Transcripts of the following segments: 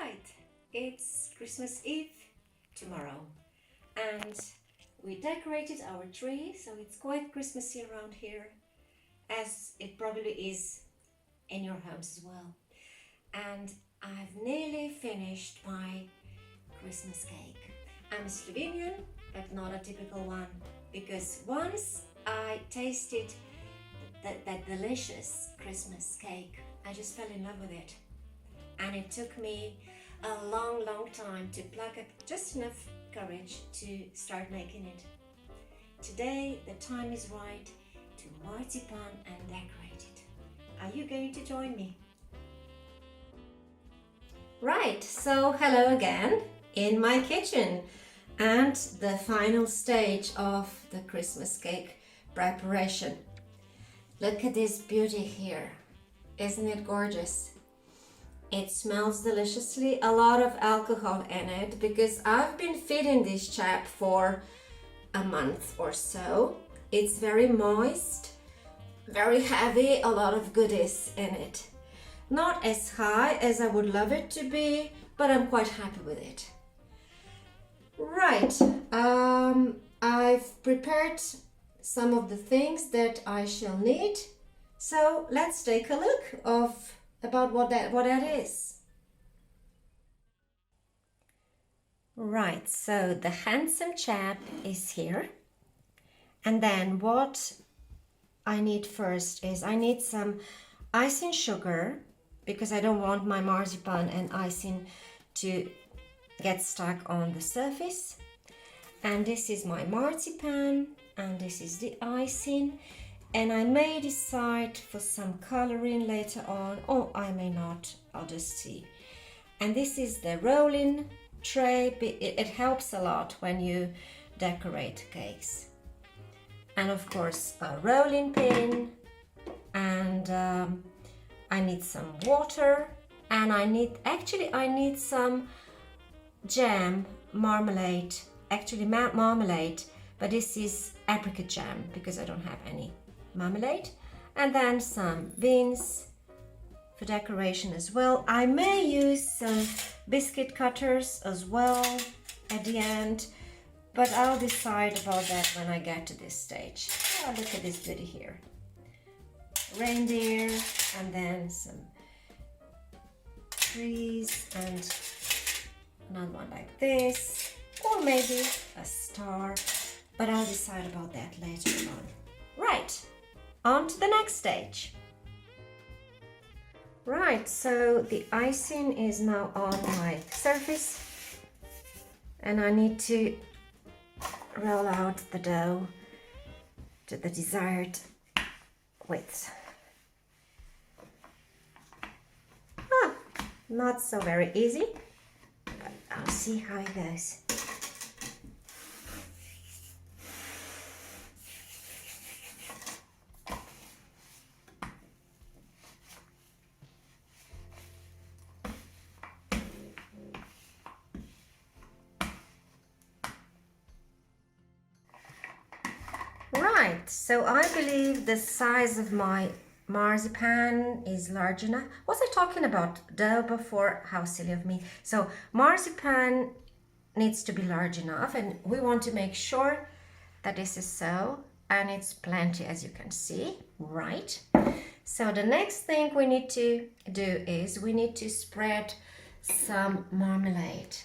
Right, it's Christmas Eve tomorrow and we decorated our tree, so it's quite Christmassy around here, as it probably is in your homes as well. And I've nearly finished my Christmas cake. I'm Slovenian, but not a typical one, because once I tasted that delicious Christmas cake, I just fell in love with it. And it took me a long time to pluck up just enough courage to start making it. Today the time is right to marzipan and decorate it. Are you going to join me? Right, so hello again in my kitchen and the final stage of the Christmas cake preparation. Look at this beauty here. Isn't it gorgeous? It smells deliciously, a lot of alcohol in it, because I've been feeding this chap for a month or so. It's very moist, very heavy, a lot of goodies in it. Not as high as I would love it to be, but I'm quite happy with it. Right, I've prepared some of the things that I shall need. So let's take a look about what that is. Right, so the handsome chap is here. And then what I need first is I need some icing sugar, because I don't want my marzipan and icing to get stuck on the surface. And this is my marzipan and this is the icing. And I may decide for some coloring later on, or I may not, I'll just see. And this is the rolling tray. It helps a lot when you decorate cakes. And of course a rolling pin, and I need some water, and I need some jam, marmalade, marmalade, but this is apricot jam because I don't have any marmalade, and then some beans for decoration as well. I may use some biscuit cutters as well at the end, but I'll decide about that when I get to this stage. Oh, look at this beauty here. Reindeer, and then some trees, and another one like this, or maybe a star, but I'll decide about that later on. Right. On to the next stage. Right, so the icing is now on my surface, and I need to roll out the dough to the desired width. Not so very easy, but I'll see how it goes. Right, so I believe the size of my marzipan is large enough. Was I talking about dough before? How silly of me. So marzipan needs to be large enough, and we want to make sure that this is so, and it's plenty, as you can see. Right, so the next thing we need to do is we need to spread some marmalade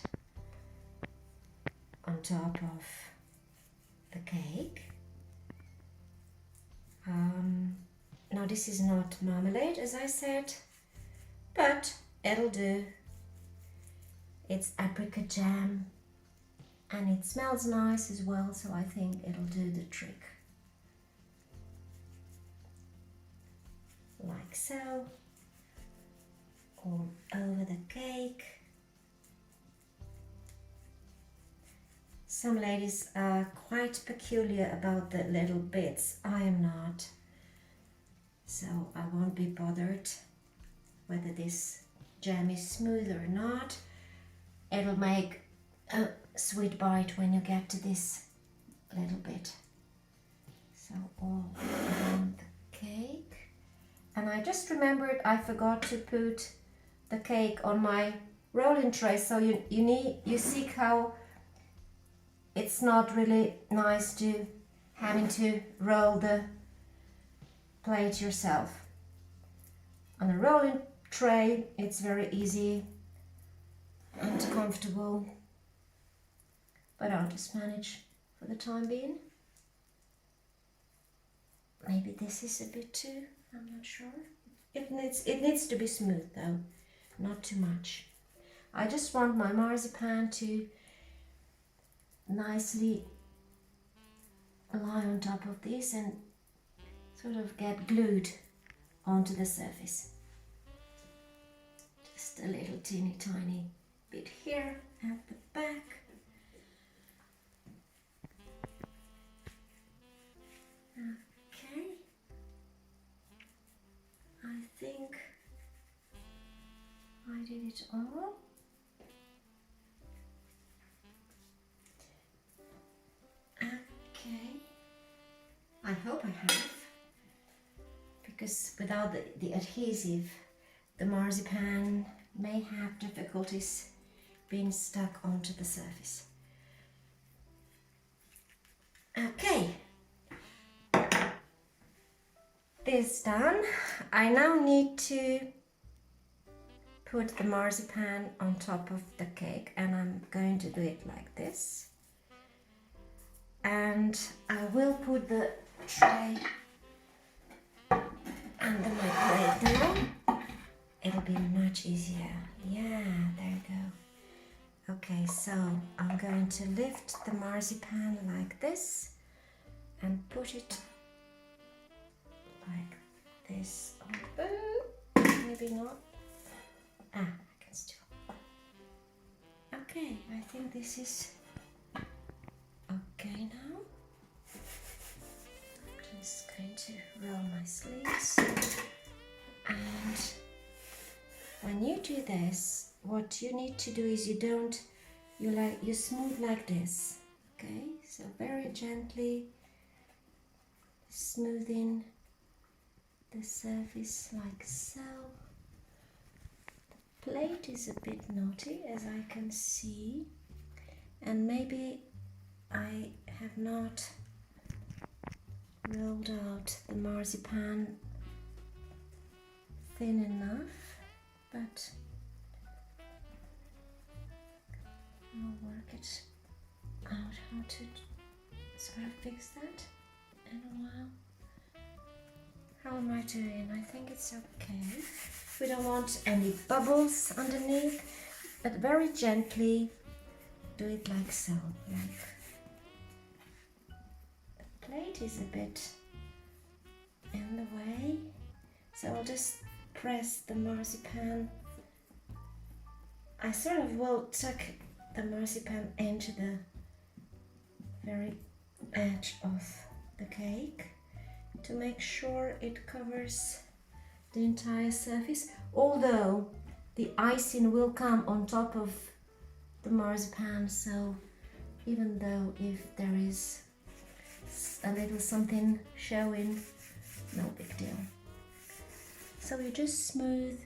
on top of the cake. Now this is not marmalade, as I said, but it'll do. It's apricot jam and it smells nice as well, so I think it'll do the trick. Like so, all over the cake. Some ladies are quite peculiar about the little bits. I am not. So I won't be bothered whether this jam is smooth or not. It'll make a sweet bite when you get to this little bit. So all around the cake. And I just remembered I forgot to put the cake on my rolling tray, so you see how it's not really nice to having to roll the plate yourself. On a rolling tray, it's very easy and comfortable, but I'll just manage for the time being. Maybe this is a bit too, I'm not sure. It needs to be smooth though, not too much. I just want my marzipan to nicely lie on top of this and sort of get glued onto the surface. Just a little teeny tiny bit here at the back. Okay, I think I did it all. Okay, I hope I have, because without the adhesive, the marzipan may have difficulties being stuck onto the surface. Okay, this done. I now need to put the marzipan on top of the cake, and I'm going to do it like this. And I will put the tray under my plate now. It'll be much easier. Yeah, there you go. Okay, so I'm going to lift the marzipan like this and put it like this. Maybe not. I can still. Okay, I think this is okay now. I'm just going to roll my sleeves. And when you do this, what you need to do is you smooth like this. Okay, so very gently smoothing the surface like so. The plate is a bit naughty, as I can see, and maybe I have not rolled out the marzipan thin enough, but I'll work it out how to sort of fix that in a while. How am I doing? I think it's okay. We don't want any bubbles underneath, but very gently do it like so. Like the plate is a bit in the way, so I'll just press the marzipan. I sort of will tuck the marzipan into the very edge of the cake to make sure it covers the entire surface, although the icing will come on top of the marzipan, so even though if there is a little something showing, no big deal. So you just smooth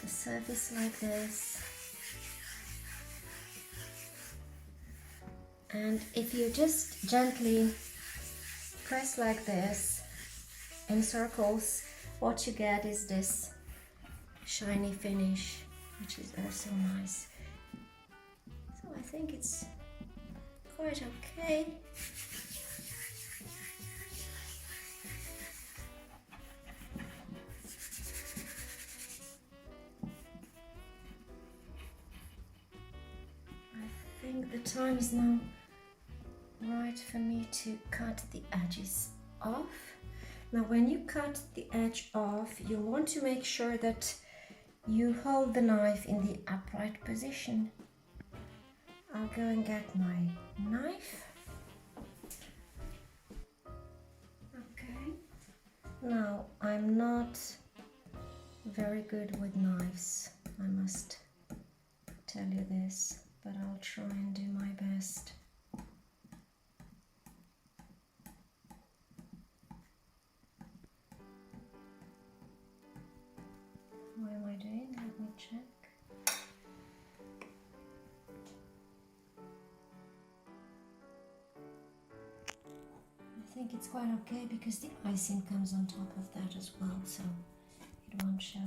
the surface like this, and if you just gently press like this in circles, what you get is this shiny finish, which is also nice. So I think it's quite okay. I think the time is now right for me to cut the edges off. Now when you cut the edge off, you want to make sure that you hold the knife in the upright position. I'll go and get my knife. Okay. Now I'm not very good with knives, I must tell you this, but I'll try and do my best. What am I doing? Let me check. think it's quite okay because the icing comes on top of that as well, so it won't show.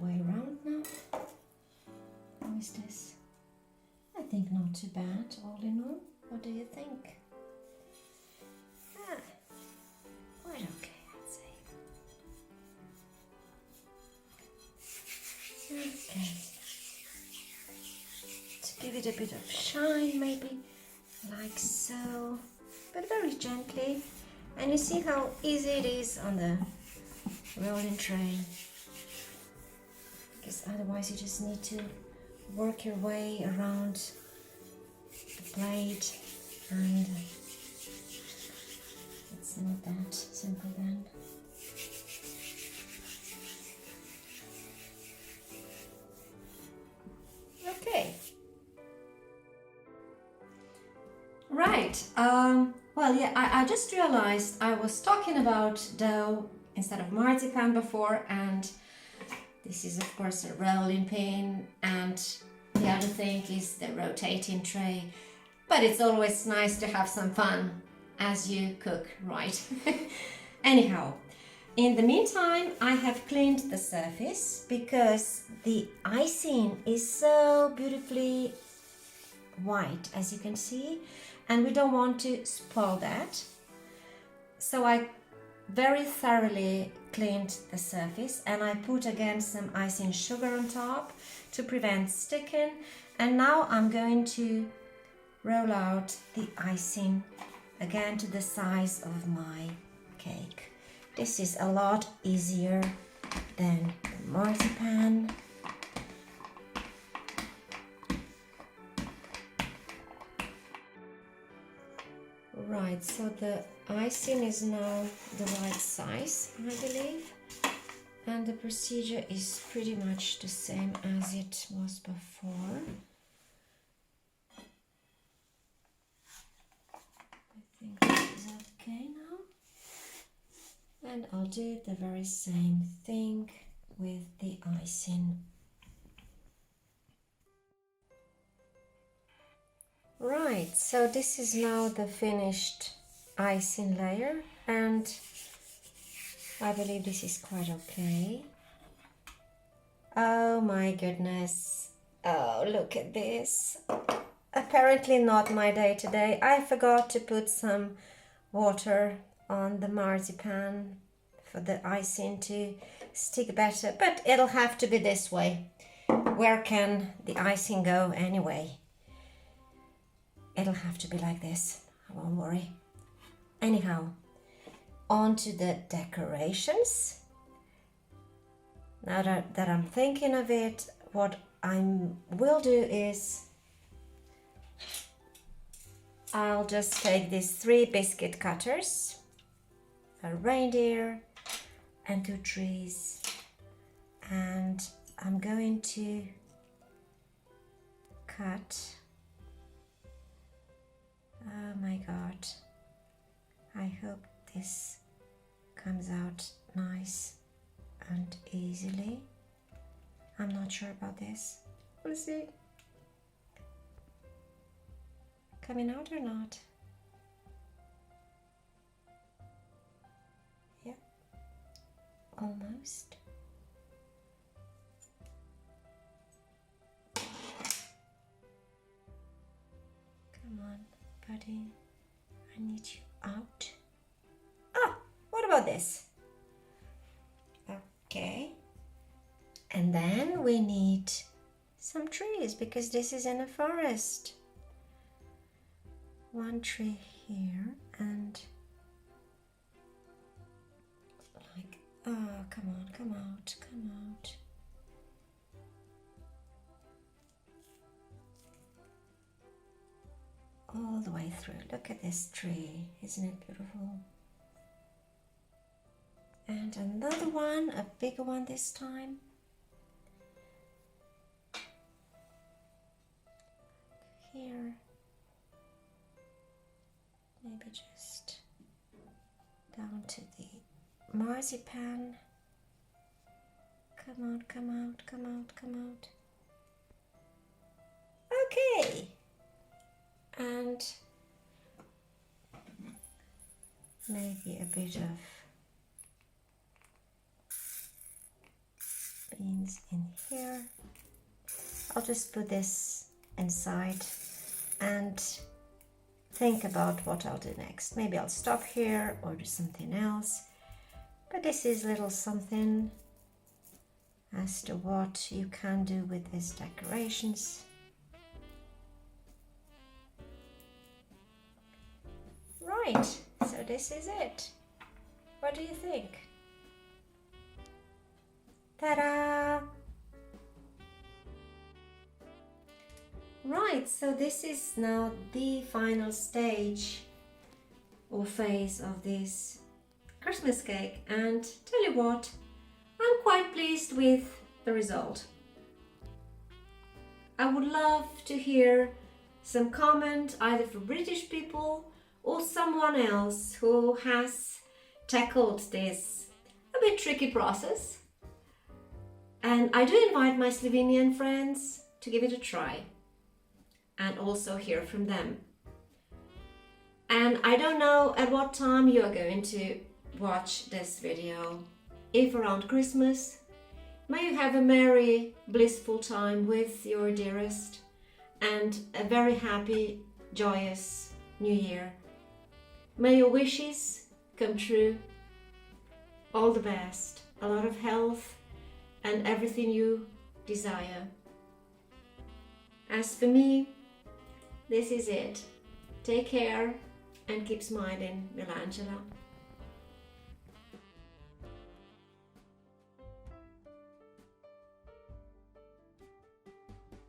Way around now. How is this? I think not too bad, all in all. What do you think? Ah, quite okay, I'd say. Okay. To give it a bit of shine, maybe like so, but very gently. And you see how easy it is on the rolling tray. Because otherwise you just need to work your way around the plate, and it's not that simple then. Okay. Right. Well, yeah, I just realized I was talking about dough instead of marzipan before, and this is of course a rolling pin, and the other thing is the rotating tray. But it's always nice to have some fun as you cook, right? Anyhow, in the meantime, I have cleaned the surface because the icing is so beautifully white, as you can see, and we don't want to spoil that. So I very thoroughly cleaned the surface, and I put again some icing sugar on top to prevent sticking. And now I'm going to roll out the icing again to the size of my cake. This is a lot easier than the marzipan. Right, so the icing is now the right size, I believe, and the procedure is pretty much the same as it was before. I think this is okay now, and I'll do the very same thing with the icing. Right, so this is now the finished icing layer, and I believe this is quite okay. Oh my goodness. Oh, look at this. Apparently not my day today. I forgot to put some water on the marzipan for the icing to stick better, but it'll have to be this way. Where can the icing go anyway? It'll have to be like this, I won't worry. Anyhow, on to the decorations. Now that I'm thinking of it, what I will do is I'll just take these 3 biscuit cutters, a reindeer and 2 trees, and I'm going to cut. Oh my god, I hope this comes out nice and easily. I'm not sure about this. We'll see. Coming out or not? Yeah, almost. Come on, buddy, I need you out. Ah, what about this? Okay, and then we need some trees because this is in a forest. 1 tree here, and like, oh, come on, come out, come out. all the way through. Look at this tree, isn't it beautiful? And another one, a bigger one this time. Here, maybe just down to the marzipan. Come out, come out, come out, come out. Okay. And maybe a bit of beans in here. I'll just put this inside and think about what I'll do next. Maybe I'll stop here or do something else. But this is little something as to what you can do with these decorations. Right, so this is it. What do you think? Ta-da! Right, so this is now the final stage or phase of this Christmas cake, and tell you what, I'm quite pleased with the result. I would love to hear some comment either from British people or someone else who has tackled this a bit tricky process. And I do invite my Slovenian friends to give it a try and also hear from them. And I don't know at what time you are going to watch this video. If around Christmas, may you have a merry, blissful time with your dearest and a very happy, joyous New Year. May your wishes come true. All the best, a lot of health and everything you desire. As for me, this is it. Take care and keep smiling, Milangela.